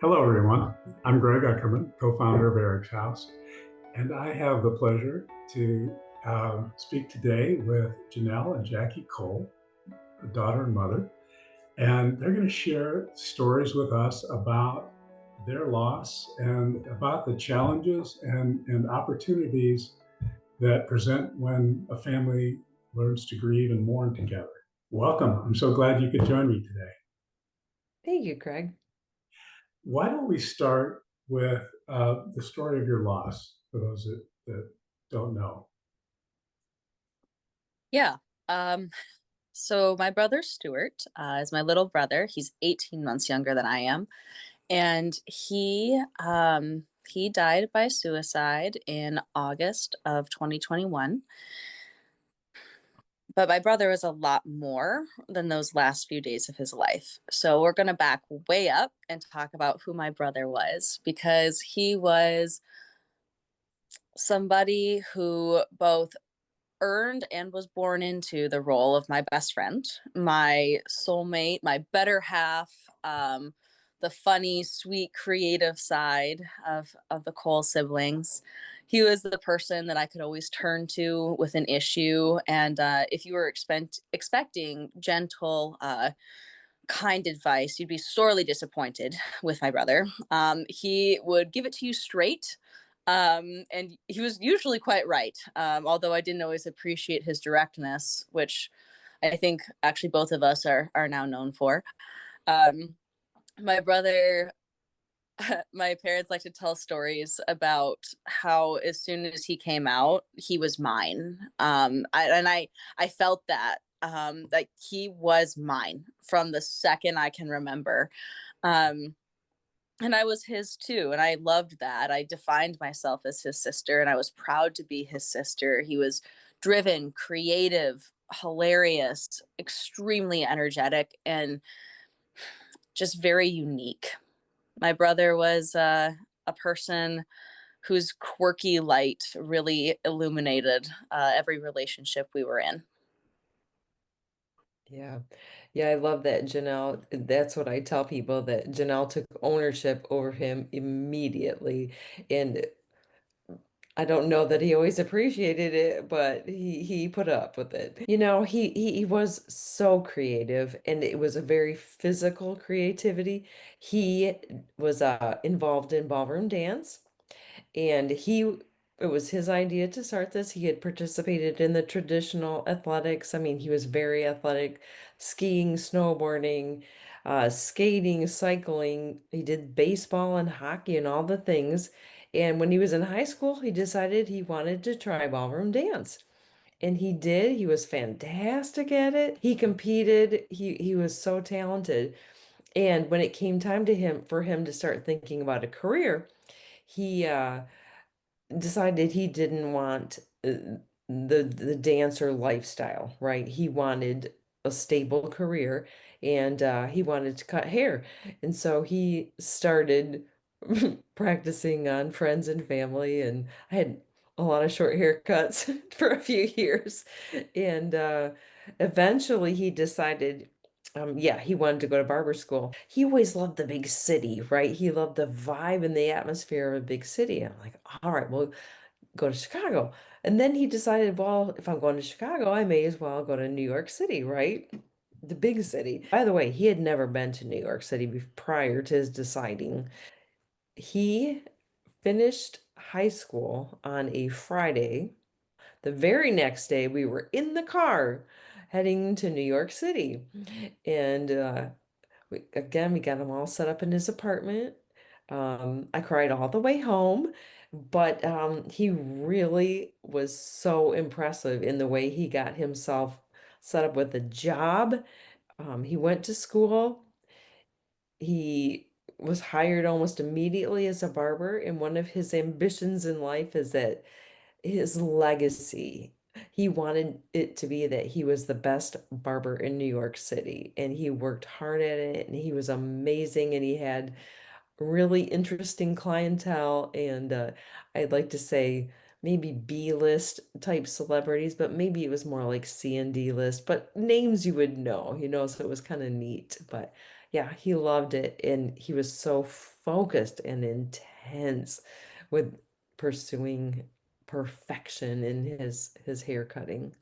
Hello, everyone. I'm Greg Eckerman, co-founder of EricsHouse, and I have the pleasure to speak today with Janelle and Jackie Cole, a daughter and mother, and they're going to share stories with us about their loss and about the challenges and opportunities that present when a family learns to grieve and mourn together. Welcome. I'm so glad you could join me today. Thank you, Craig. Why don't we start with the story of your loss for those that don't know? Yeah. Um, so my brother Stuart is my little brother. He's 18 months younger than I am, and he died by suicide in August of 2021. But my brother is a lot more than those last few days of his life. So we're going to back way up and talk about who my brother was because he was somebody who both earned and was born into the role of my best friend, my soulmate, my better half, the funny, sweet, creative side of the Cole siblings. He was the person that I could always turn to with an issue. And if you were expecting gentle, kind advice, you'd be sorely disappointed with my brother. He would give it to you straight. And he was usually quite right, although I didn't always appreciate his directness, which I think actually both of us are now known for. Um, my brother, my parents like to tell stories about how as soon as he came out, he was mine. I felt that like he was mine from the second I can remember. Um, and I was his too. And I loved that. I defined myself as his sister and I was proud to be his sister. He was driven, creative, hilarious, extremely energetic, and just very unique. My brother was a person whose quirky light really illuminated every relationship we were in. Yeah. Yeah, I love that, Janelle. That's what I tell people that Janelle took ownership over him immediately. And I don't know that he always appreciated it, but he put up with it. He was so creative and it was a very physical creativity. He was involved in ballroom dance. And it was his idea to start this. He had participated in the traditional athletics. I mean, he was very athletic, skiing, snowboarding, skating, cycling. He did baseball and hockey and all the things. And when he was in high school, he decided he wanted to try ballroom dance. And he did. He was fantastic at it. He competed. He was so talented. And when it came time to him for him to start thinking about a career, he decided he didn't want the dancer lifestyle, right? He wanted a stable career and he wanted to cut hair. And so he started practicing on friends and family, and I had a lot of short haircuts for a few years. And eventually he decided yeah, he wanted to go to barber school. He always loved the big city, right? He loved the vibe and the atmosphere of a big city. I'm like, all right, well, go to Chicago. And then he decided, well, if I'm going to Chicago, I may as well go to New York City, right? The big city. By the way, he had never been to New York City prior to his deciding. He finished high school on a Friday. The very next day, we were in the car heading to New York City. And we got him all set up in his apartment. I cried all the way home, but he really was so impressive in the way he got himself set up with a job. He went to school. He was hired almost immediately as a barber, and one of his ambitions in life is that his legacy. He wanted it to be that he was the best barber in New York City, and he worked hard at it, and he was amazing, and he had really interesting clientele, and I'd like to say maybe B-list type celebrities, but maybe it was more like C and D list, but names you would know, so it was kind of neat. But Yeah, he loved it, and he was so focused and intense with pursuing perfection in his hair cutting.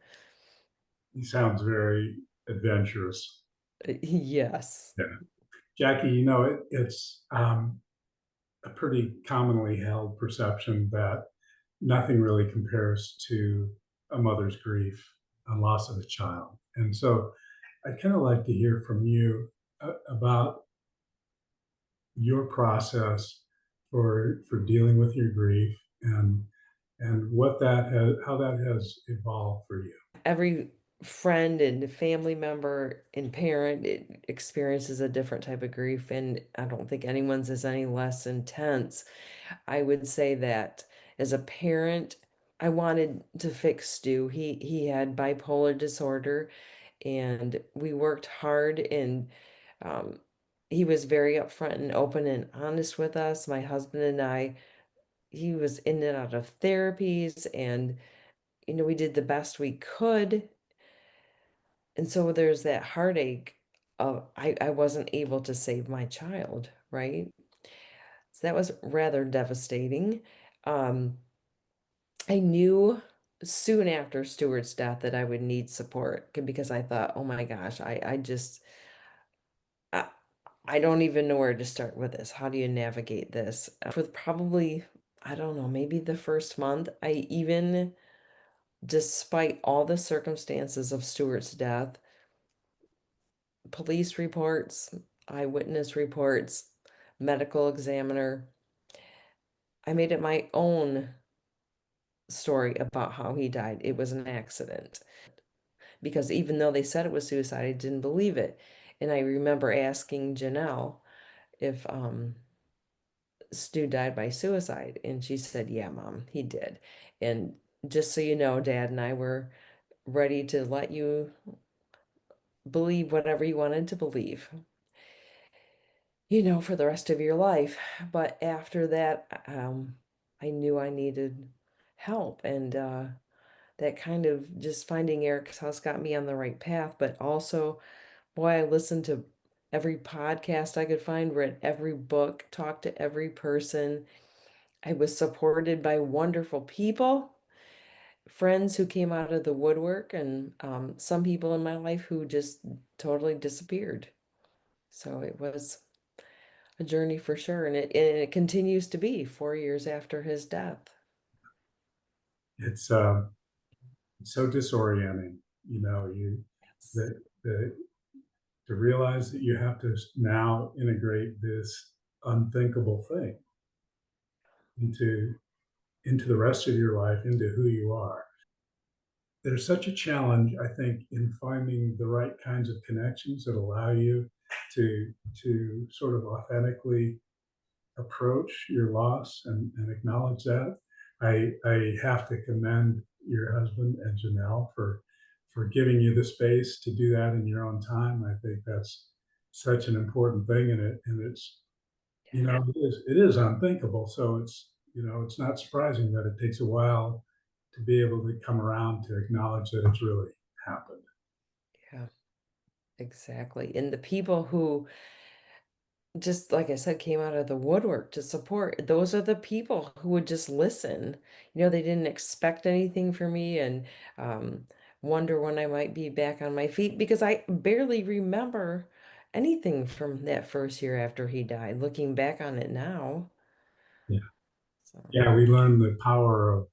He sounds very adventurous. Yes. Yeah. Jackie, it's a pretty commonly held perception that nothing really compares to a mother's grief and loss of a child. And so I'd kind of like to hear from you about your process for dealing with your grief and what that has how that has evolved for you. Every friend and family member and parent experiences a different type of grief, and I don't think anyone's is any less intense. I would say that as a parent, I wanted to fix Stu. He had bipolar disorder, and we worked hard, and um, he was very upfront and open and honest with us. My husband and I, he was in and out of therapies, and we did the best we could. And so there's that heartache of I wasn't able to save my child, right? So that was rather devastating. Um, I knew soon after Stuart's death that I would need support because I thought, oh my gosh, I, I don't even know where to start with this. How do you navigate this? For probably, I don't know, maybe the first month, I even, despite all the circumstances of Stuart's death, police reports, eyewitness reports, medical examiner, I made it my own story about how he died. It was an accident. Because even though they said it was suicide, I didn't believe it. And I remember asking Janelle if Stu died by suicide, and she said, "Yeah, Mom, he did." And just so you know, Dad and I were ready to let you believe whatever you wanted to believe, for the rest of your life. But after that, I knew I needed help, and that kind of just finding Eric's house got me on the right path. But also, boy, I listened to every podcast I could find, read every book, talked to every person. I was supported by wonderful people, friends who came out of the woodwork, and some people in my life who just totally disappeared. So it was a journey for sure, and it continues to be 4 years after his death. It's so disorienting, you Yes. the to realize that you have to now integrate this unthinkable thing into the rest of your life, into who you are. There's such a challenge, I think, in finding the right kinds of connections that allow you to sort of authentically approach your loss and acknowledge that. I have to commend your husband and Janelle for giving you the space to do that in your own time. I think that's such an important thing, and it's it is unthinkable. So it's not surprising that it takes a while to be able to come around to acknowledge that it's really happened. Yeah, exactly. And the people who, just like I said, came out of the woodwork to support, those are the people who would just listen. They didn't expect anything from me, and um, wonder when I might be back on my feet, because I barely remember anything from that first year after he died, looking back on it now. Yeah, So, yeah. We learn the power of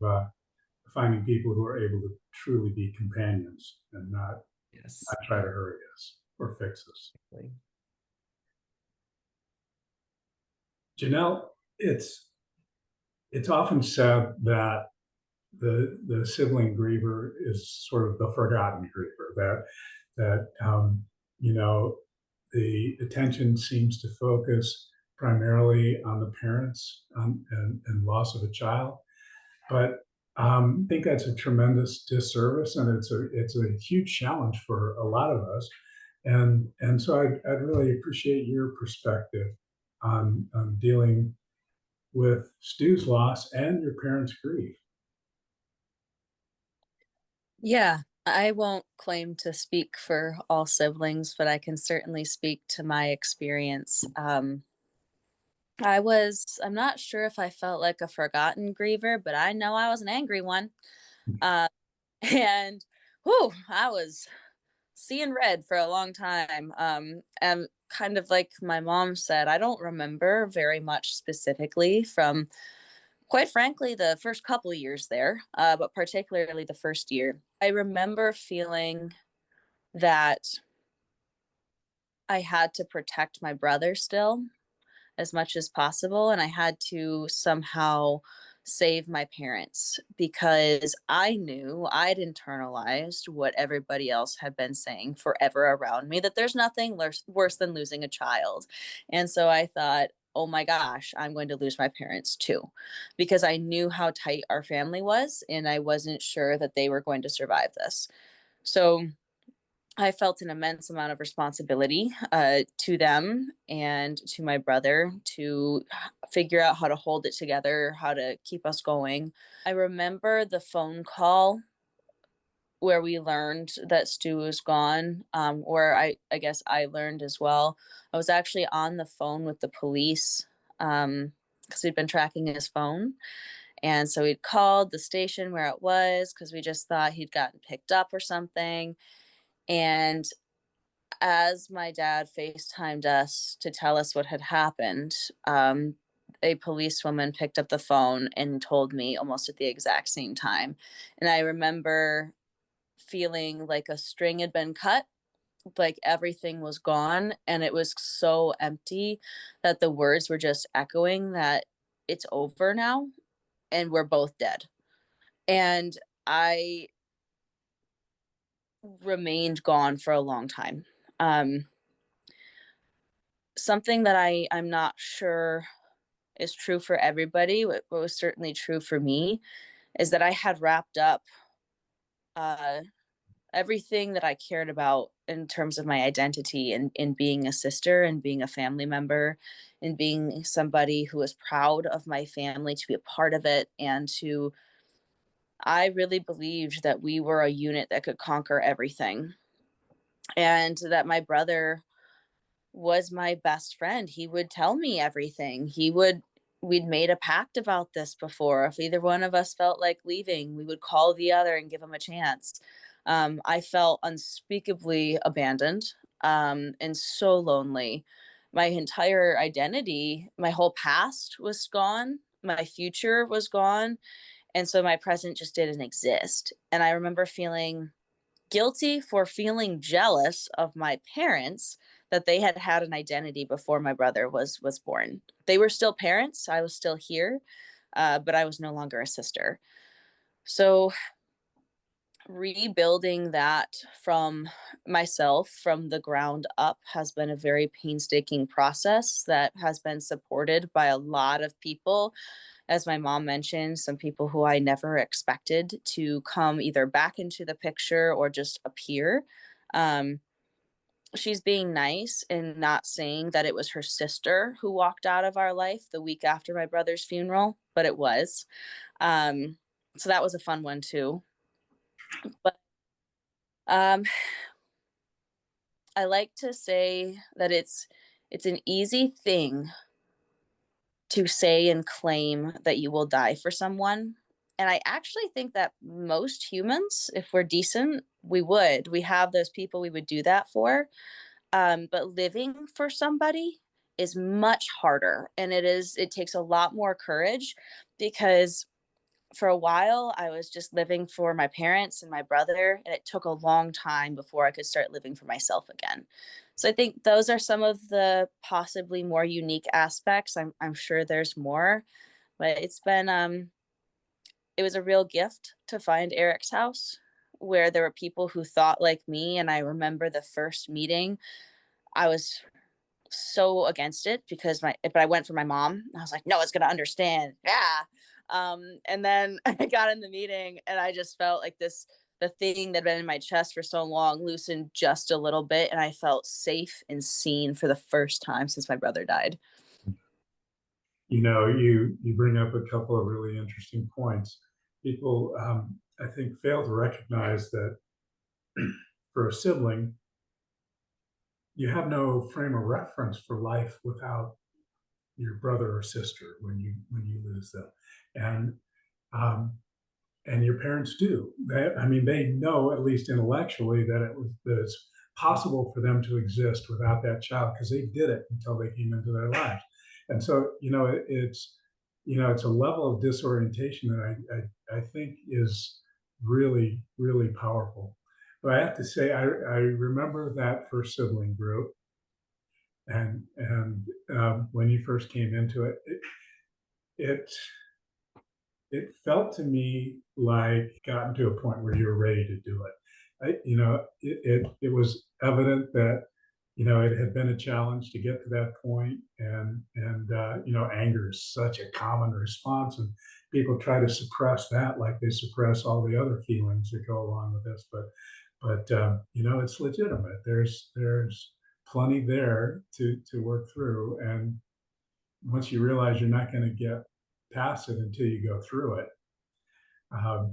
finding people who are able to truly be companions and not yes. try to hurry us or fix us. Like, Janelle, it's often said that the sibling griever is sort of the forgotten griever. That you know the attention seems to focus primarily on the parents and loss of a child, but I think that's a tremendous disservice, and it's a huge challenge for a lot of us. And so I'd really appreciate your perspective on dealing with Stu's loss and your parents' grief. Yeah. I won't claim to speak for all siblings, but I can certainly speak to my experience. I'm not sure if I felt like a forgotten griever, but I know I was an angry one. Uh, and whew, I was seeing red for a long time. And kind of like my mom said, I don't remember very much specifically from, quite frankly, the first couple of years there, but particularly the first year. I remember feeling that I had to protect my brother still as much as possible. And I had to somehow save my parents because I knew I'd internalized what everybody else had been saying forever around me, that there's nothing worse than losing a child. And so I thought, oh my gosh, I'm going to lose my parents too, because I knew how tight our family was and I wasn't sure that they were going to survive this. So I felt an immense amount of responsibility to them and to my brother to figure out how to hold it together, how to keep us going. I remember the phone call where we learned that Stu was gone, where I guess I learned as well. I was actually on the phone with the police because we'd been tracking his phone. And so we'd called the station where it was because we just thought he'd gotten picked up or something. And as my dad FaceTimed us to tell us what had happened, a policewoman picked up the phone and told me almost at the exact same time. And I remember feeling like a string had been cut, like everything was gone. And it was so empty that the words were just echoing that it's over now and we're both dead. And I remained gone for a long time. Something that I'm not sure is true for everybody, what was certainly true for me, is that I had wrapped up uh, everything that I cared about in terms of my identity and in being a sister and being a family member and being somebody who was proud of my family to be a part of it. And to, I really believed that we were a unit that could conquer everything, and that my brother was my best friend. He would tell me everything. We'd made a pact about this before. If either one of us felt like leaving, we would call the other and give him a chance. I felt unspeakably abandoned and so lonely. My entire identity, my whole past was gone. My future was gone. And so my present just didn't exist. And I remember feeling guilty for feeling jealous of my parents that they had had an identity before my brother was born. They were still parents. I was still here, but I was no longer a sister. So rebuilding that from myself from the ground up has been a very painstaking process that has been supported by a lot of people. As my mom mentioned, some people who I never expected to come either back into the picture or just appear. Um, she's being nice and not saying that it was her sister who walked out of our life the week after my brother's funeral, but it was. Um, so that was a fun one too. But um, I like to say that it's an easy thing to say and claim that you will die for someone. And I actually think that most humans, if we're decent, we would. We have those people we would do that for. But living for somebody is much harder. And it takes a lot more courage, because for a while I was just living for my parents and my brother, and it took a long time before I could start living for myself again. So I think those are some of the possibly more unique aspects. I'm sure there's more, but it was a real gift to find Eric's house, where there were people who thought like me. And I remember the first meeting, I was so against it but I went for my mom. I was like, no, it's gonna understand. Yeah. And then I got in the meeting and I just felt like the thing that had been in my chest for so long loosened just a little bit, and I felt safe and seen for the first time since my brother died. You bring up a couple of really interesting points. People, I think, fail to recognize that for a sibling, you have no frame of reference for life without your brother or sister when you lose them, and um, and your parents do. I mean, they know at least intellectually that it's possible for them to exist without that child because they did it until they came into their lives, and so it's a level of disorientation that I think is really powerful. But I have to say, I remember that first sibling group, and when you first came into it it felt to me like gotten to a point where you were ready to do it. It was evident that it had been a challenge to get to that point, and anger is such a common response, and people try to suppress that like they suppress all the other feelings that go along with this. But it's legitimate. There's plenty there to work through, and once you realize you're not going to get past it until you go through it, I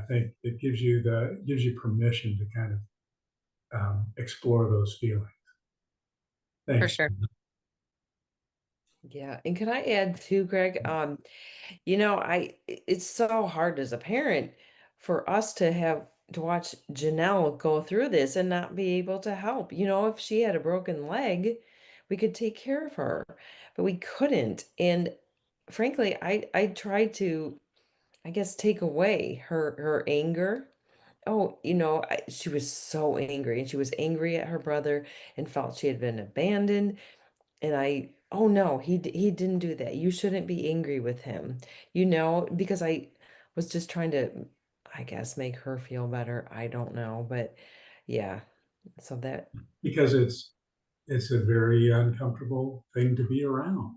think it gives you permission to kind of explore those feelings. For Thanks. sure. Yeah. And can I add too, Greg? It's so hard as a parent for us to have to watch Janelle go through this and not be able to help. If she had a broken leg, we could take care of her, but we couldn't. And frankly, I tried to, I guess, take away her anger. Oh, she was so angry, and she was angry at her brother and felt she had been abandoned. And oh no, he didn't do that. You shouldn't be angry with him, because I was just trying to, I guess, make her feel better. I don't know, but yeah. So that, Because it's a very uncomfortable thing to be around,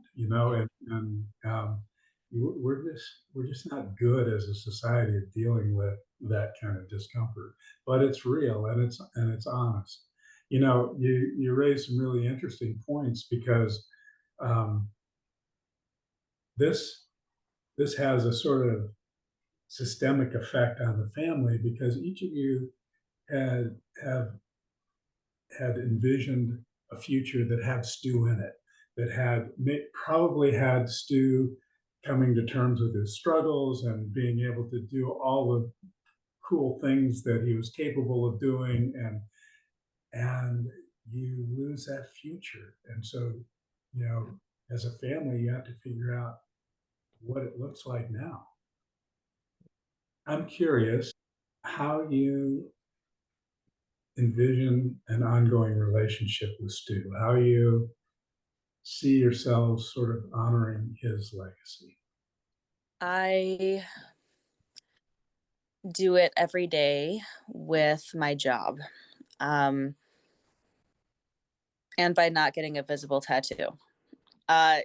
we're just not good as a society at dealing with that kind of discomfort. But it's real, and it's honest. You raise some really interesting points because um, this this has a sort of systemic effect on the family because each of you had have had envisioned a future that had Stu in it, that probably had Stu coming to terms with his struggles and being able to do all the cool things that he was capable of doing, and you lose that future. And so, you know, as a family, you have to figure out what it looks like now. I'm curious how you envision an ongoing relationship with Stu, how you see yourselves sort of honoring his legacy. I do it every day with my job. Um, and by not getting a visible tattoo.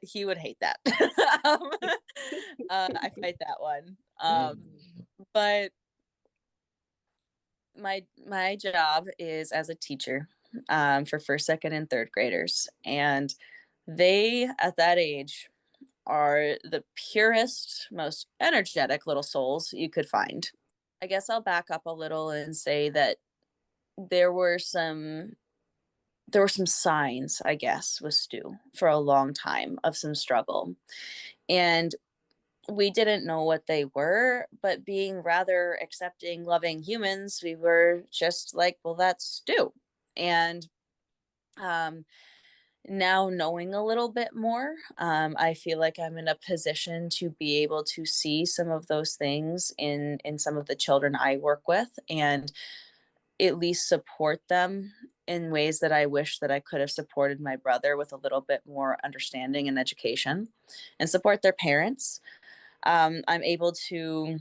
He would hate that. I fight that one. But my job is as a teacher for first, second, and third graders, and they at that age are the purest, most energetic little souls you could find. I guess I'll back up a little and say that there were some signs, I guess, with Stu for a long time of some struggle. And we didn't know what they were, but being rather accepting, loving humans, we were just like, well, that's Stu. And um, now knowing a little bit more, I feel like I'm in a position to be able to see some of those things in some of the children I work with, and at least support them in ways that I wish that I could have supported my brother with a little bit more understanding and education, and support their parents. I'm able to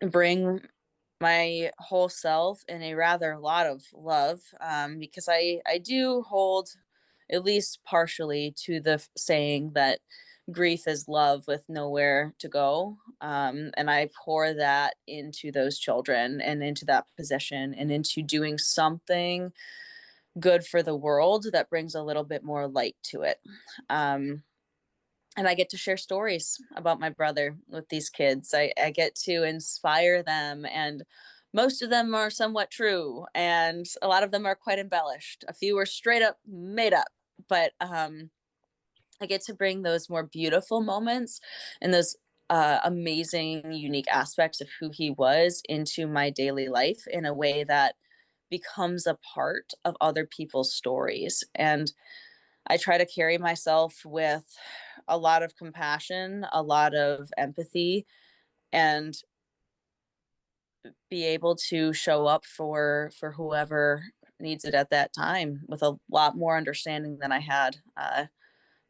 bring my whole self in a rather lot of love, because I do hold at least partially to the saying that grief is love with nowhere to go. And I pour that into those children and into that position and into doing something good for the world that brings a little bit more light to it. And I get to share stories about my brother with these kids. I get to inspire them and most of them are somewhat true, and a lot of them are quite embellished. A few are straight up made up, but I get to bring those more beautiful moments and those amazing, unique aspects of who he was into my daily life in a way that becomes a part of other people's stories. And I try to carry myself with a lot of compassion, a lot of empathy, and be able to show up for whoever needs it at that time with a lot more understanding than I had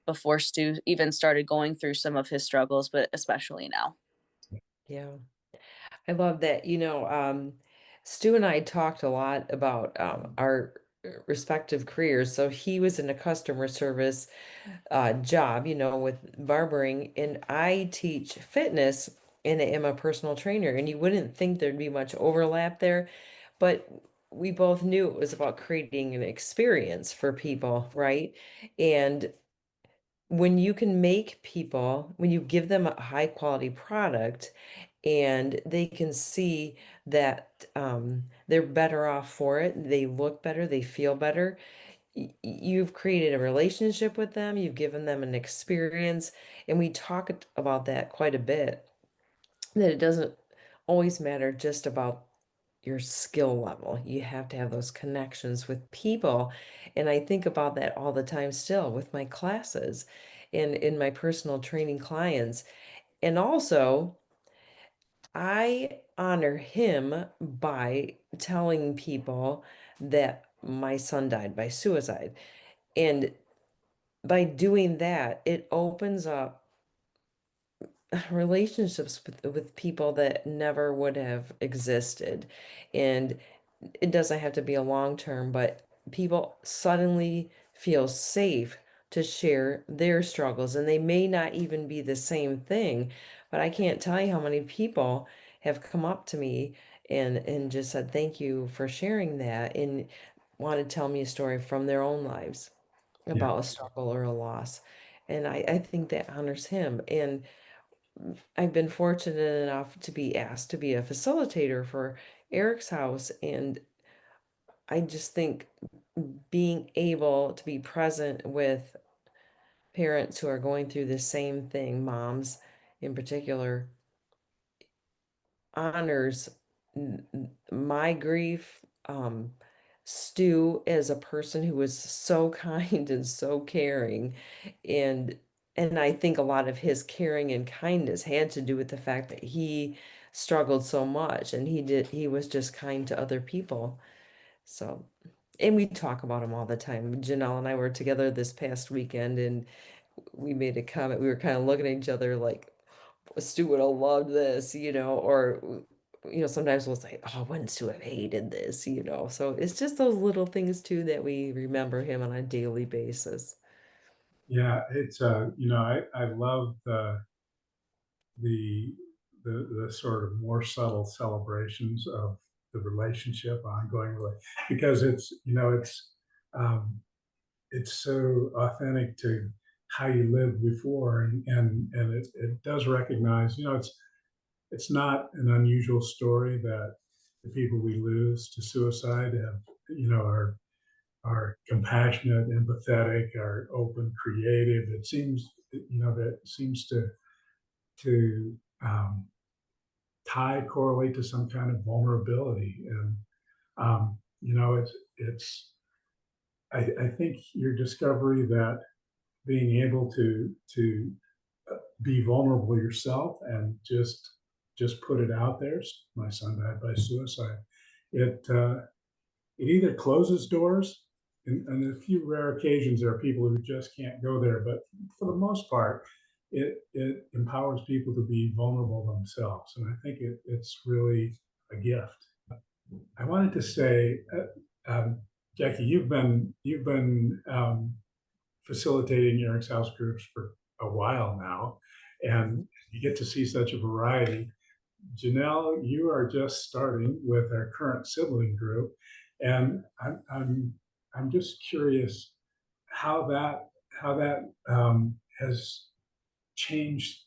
before Stu even started going through some of his struggles, but especially now. Yeah. I love that. Stu and I talked a lot about our respective careers. So he was in a customer service job, with barbering, and I teach fitness and am a personal trainer. And you wouldn't think there'd be much overlap there, but we both knew it was about creating an experience for people, right? And when you can make people, when you give them a high quality product and they can see that they're better off for it, they look better, they feel better, you've created a relationship with them, you've given them an experience. And we talk about that quite a bit, that it doesn't always matter just about your skill level. You have to have those connections with people. And I think about that all the time still with my classes and in my personal training clients. And also, I honor him by telling people that my son died by suicide. And by doing that, it opens up relationships with people that never would have existed. And it doesn't have to be a long term, but people suddenly feel safe to share their struggles. And they may not even be the same thing, but I can't tell you how many people have come up to me and just said, thank you for sharing that, and want to tell me a story from their own lives Yeah. about a struggle or a loss. And I think that honors him. And I've been fortunate enough to be asked to be a facilitator for Eric's house. And I just think being able to be present with parents who are going through the same thing, moms in particular, honors my grief. Stu as a person who was so kind and so caring, and I think a lot of his caring and kindness had to do with the fact that he struggled so much, and he was just kind to other people. So, and we talk about him all the time. Janelle and I were together this past weekend, and we made a comment. We were kind of looking at each other like, Stu would have loved this, or sometimes we'll say, oh, wouldn't Stu have hated this. So it's just those little things too that we remember him on a daily basis. Yeah, it's I love the the sort of more subtle celebrations of the relationship, ongoing because um, it's so authentic to how you lived before, and it does recognize, it's not an unusual story that the people we lose to suicide have, are compassionate, empathetic, are open, creative. It seems, that seems to correlate to some kind of vulnerability, and it's. I think your discovery that being able to be vulnerable yourself and just put it out there. My son died by suicide. It either closes doors, and a few rare occasions there are people who just can't go there, but for the most part, it empowers people to be vulnerable themselves, and I think it's really a gift. I wanted to say, Jackie, you've been facilitating Eric's house groups for a while now, and you get to see such a variety. Janelle, you are just starting with our current sibling group, and I'm just curious how that has changed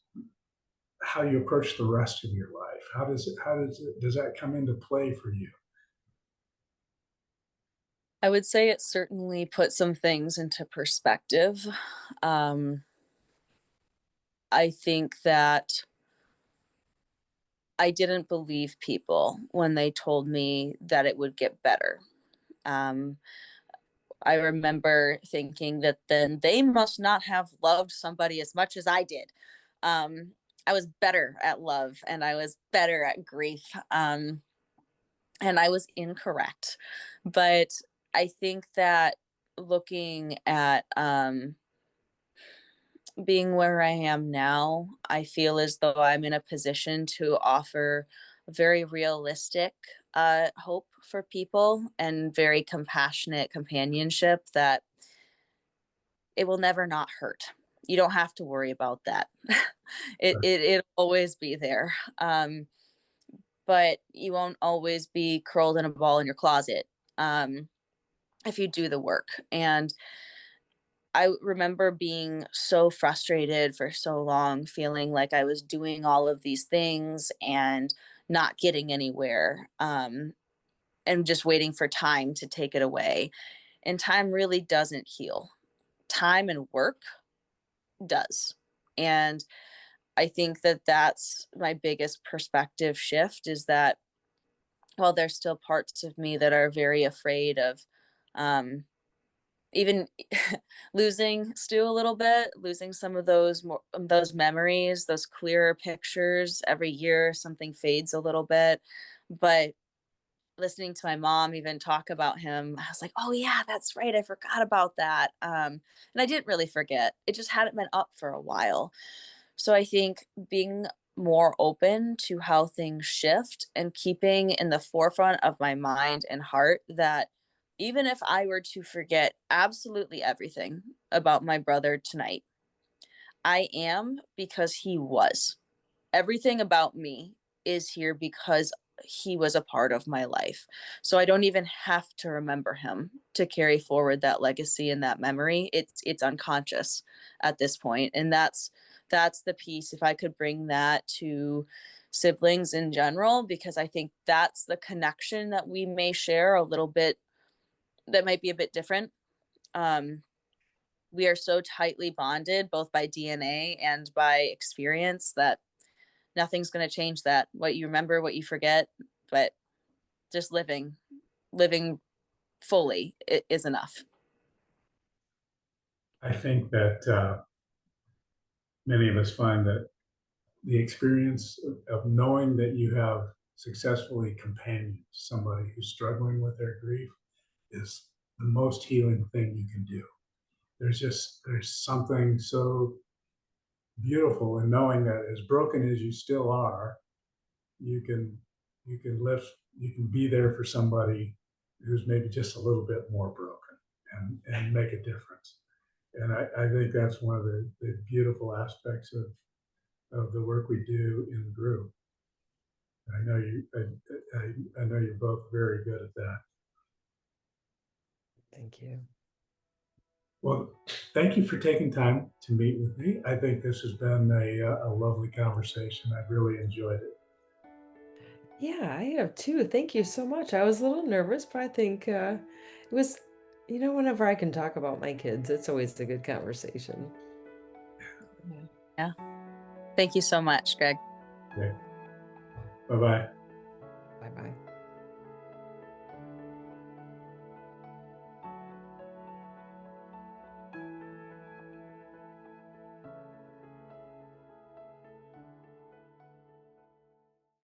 how you approach the rest of your life? Does that come into play for you? I would say it certainly put some things into perspective. Um, I think that I didn't believe people when they told me that it would get better. Um, I remember thinking that then they must not have loved somebody as much as I did. I was better at love and I was better at grief. And I was incorrect. But I think that looking at being where I am now, I feel as though I'm in a position to offer very realistic hope for people and very compassionate companionship that it will never not hurt. You don't have to worry about that. It'll always be there. But you won't always be curled in a ball in your closet if you do the work. And I remember being so frustrated for so long, feeling like I was doing all of these things and not getting anywhere, and just waiting for time to take it away. And time really doesn't heal. Time and work does. And I think that that's my biggest perspective shift is that while there's still parts of me that are very afraid of um, even losing Stu a little bit, losing some of those memories, those clearer pictures. Every year something fades a little bit, but listening to my mom even talk about him, I was like, oh yeah, that's right, I forgot about that. And I didn't really forget, it just hadn't been up for a while. So I think being more open to how things shift and keeping in the forefront of my mind and heart that even if I were to forget absolutely everything about my brother tonight, I am because he was. Everything about me is here because he was a part of my life. So I don't even have to remember him to carry forward that legacy and that memory. It's unconscious at this point. And that's the piece, if I could bring that to siblings in general, because I think that's the connection that we may share a little bit, that might be a bit different. Um, we are so tightly bonded both by DNA and by experience that nothing's going to change that. What you remember, what you forget, but just living fully is enough. I think that many of us find that the experience of knowing that you have successfully companioned somebody who's struggling with their grief is the most healing thing you can do. There's something so beautiful in knowing that as broken as you still are, you can you can lift you can be there for somebody who's maybe just a little bit more broken and make a difference. And I think that's one of the beautiful aspects of the work we do in the group. I know I know you're both very good at that. Thank you. Well, thank you for taking time to meet with me. I think this has been a lovely conversation. I've really enjoyed it. Yeah, I have too. Thank you so much. I was a little nervous, but I think it was, whenever I can talk about my kids, it's always a good conversation. Yeah. Yeah. Thank you so much, Greg. Okay. Bye bye. Bye bye.